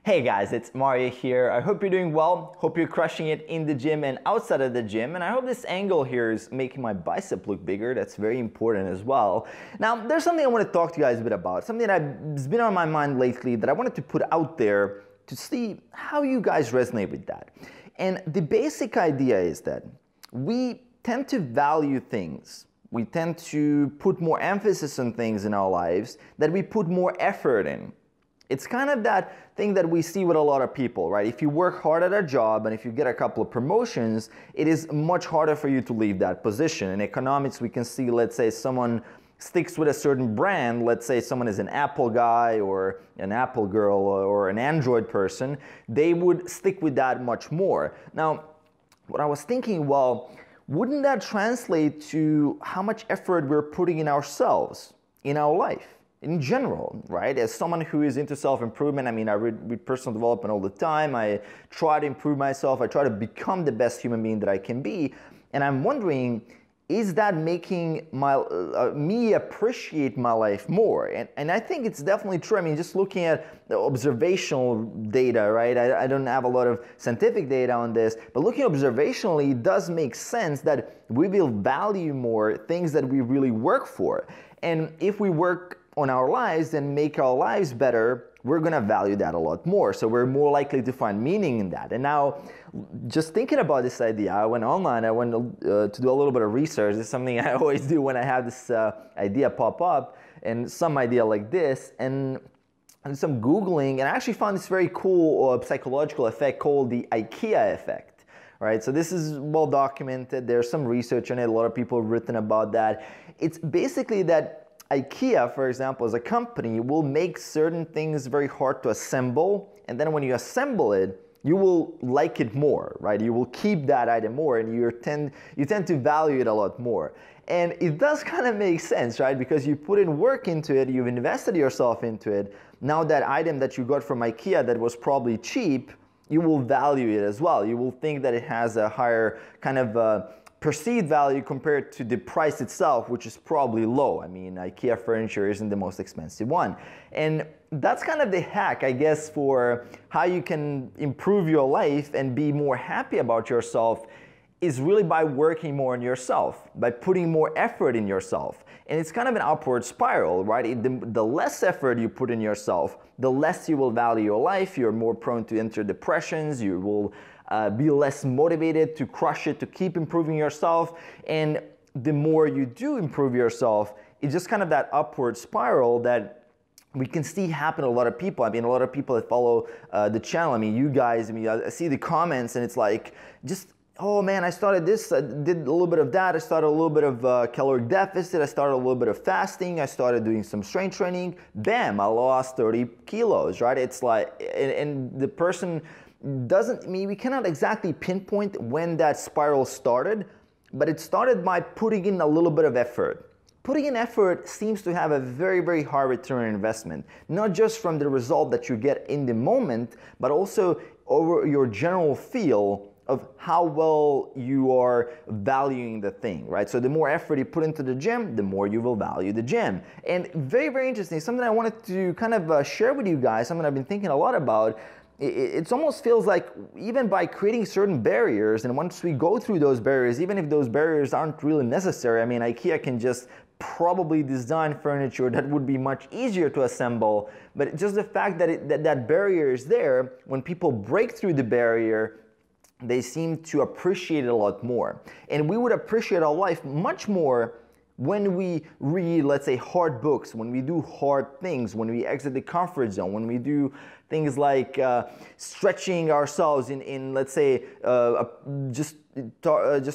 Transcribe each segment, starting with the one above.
Hey guys, it's Mario here. I hope you're doing well. Hope you're crushing it in the gym and outside of the gym. And I hope this angle here is making my bicep look bigger. That's very important as well. Now, there's something I want to talk to you guys a bit about. Something that's been on my mind lately that I wanted to put out there to see how you guys resonate with that. And the basic idea is that we tend to value things. We tend to put more emphasis on things in our lives that we put more effort in. It's kind of that thing that we see with a lot of people, right? If you work hard at a job and if you get a couple of promotions, it is much harder for you to leave that position. In economics, we can see, let's say someone sticks with a certain brand, let's say someone is an Apple guy or an Apple girl or an Android person, they would stick with that much more. Now, what I was thinking, well, wouldn't that translate to how much effort we're putting in ourselves, in our life? In general, right? As someone who is into self-improvement, I mean, I read personal development all the time. I try to improve myself. I try to become the best human being that I can be. And I'm wondering, is that making me appreciate my life more? And I think it's definitely true. I mean, just looking at the observational data, right? I don't have a lot of scientific data on this, but looking observationally, it does make sense that we will value more things that we really work for. And if we work on our lives and make our lives better, we're gonna value that a lot more. So we're more likely to find meaning in that. And now, just thinking about this idea, I went online, I went to do a little bit of research. This is something I always do when I have this idea pop up, and some idea like this, and some Googling, and I actually found this very cool psychological effect called the IKEA Effect. Right, so this is well documented. There's some research on it. A lot of people have written about that. It's basically that IKEA, for example, as a company, will make certain things very hard to assemble, and then when you assemble it, you will like it more, right? You will keep that item more, and you tend to value it a lot more. And it does kind of make sense, right? Because you put in work into it, you've invested yourself into it. Now that item that you got from IKEA that was probably cheap, you will value it as well. You will think that it has a higher kind of perceived value compared to the price itself, which is probably low. I mean, IKEA furniture isn't the most expensive one. And that's kind of the hack, I guess, for how you can improve your life and be more happy about yourself, is really by working more on yourself, by putting more effort in yourself. And it's kind of an upward spiral, right? The less effort you put in yourself, the less you will value your life. You're more prone to enter depressions. You will be less motivated to crush it, to keep improving yourself. And the more you do improve yourself, it's just kind of that upward spiral that we can see happen to a lot of people. I mean, a lot of people that follow the channel, I mean, you guys, I mean, I see the comments and it's like, just, oh man, I started this, I did a little bit of that, I started a little bit of caloric deficit, I started a little bit of fasting, I started doing some strength training, bam, I lost 30 kilos, right? It's like, and the person doesn't, I mean, we cannot exactly pinpoint when that spiral started, but it started by putting in a little bit of effort. Putting in effort seems to have a very, very high return on investment, not just from the result that you get in the moment, but also over your general feel of how well you are valuing the thing, right? So the more effort you put into the gym, the more you will value the gym. And very, very interesting, something I wanted to kind of share with you guys, something I've been thinking a lot about. It almost feels like even by creating certain barriers, and once we go through those barriers, even if those barriers aren't really necessary, I mean, IKEA can just probably design furniture that would be much easier to assemble, but just the fact that that barrier is there, when people break through the barrier, they seem to appreciate it a lot more. And we would appreciate our life much more when we read, let's say, hard books, when we do hard things, when we exit the comfort zone, when we do things like stretching ourselves in let's say, just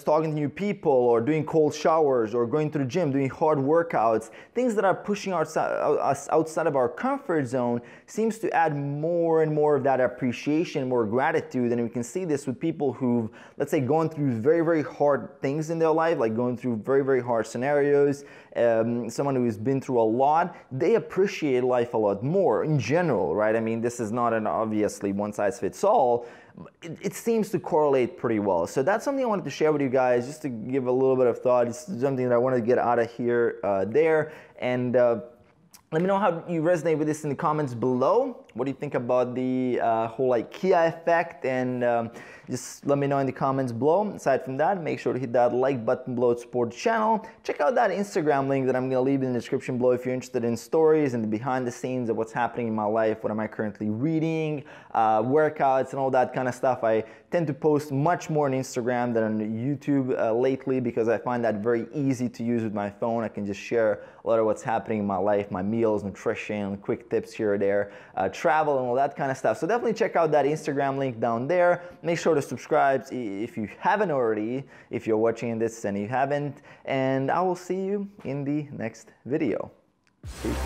talking to new people, or doing cold showers, or going to the gym, doing hard workouts, things that are pushing us outside of our comfort zone seems to add more and more of that appreciation, more gratitude. And we can see this with people who've, let's say, gone through very, very hard things in their life, like going through very, very hard scenarios. Someone who has been through a lot, they appreciate life a lot more in general, right? I mean, this is not an obviously one size fits all. It seems to correlate pretty well. So that's something I wanted to share with you guys, just to give a little bit of thought. It's something that I want to get out of here, and let me know how you resonate with this in the comments below. What do you think about the whole IKEA effect? And just let me know in the comments below. Aside from that, make sure to hit that like button below to support the channel. Check out that Instagram link that I'm going to leave in the description below if you're interested in stories and the behind the scenes of what's happening in my life, what am I currently reading, workouts and all that kind of stuff. I tend to post much more on Instagram than on YouTube lately because I find that very easy to use with my phone. I can just share a lot of what's happening in my life, my meals, nutrition, quick tips here or there, travel and all that kind of stuff. So definitely check out that Instagram link down there. Make sure to subscribe if you haven't already, if you're watching this and you haven't, and I will see you in the next video. Peace.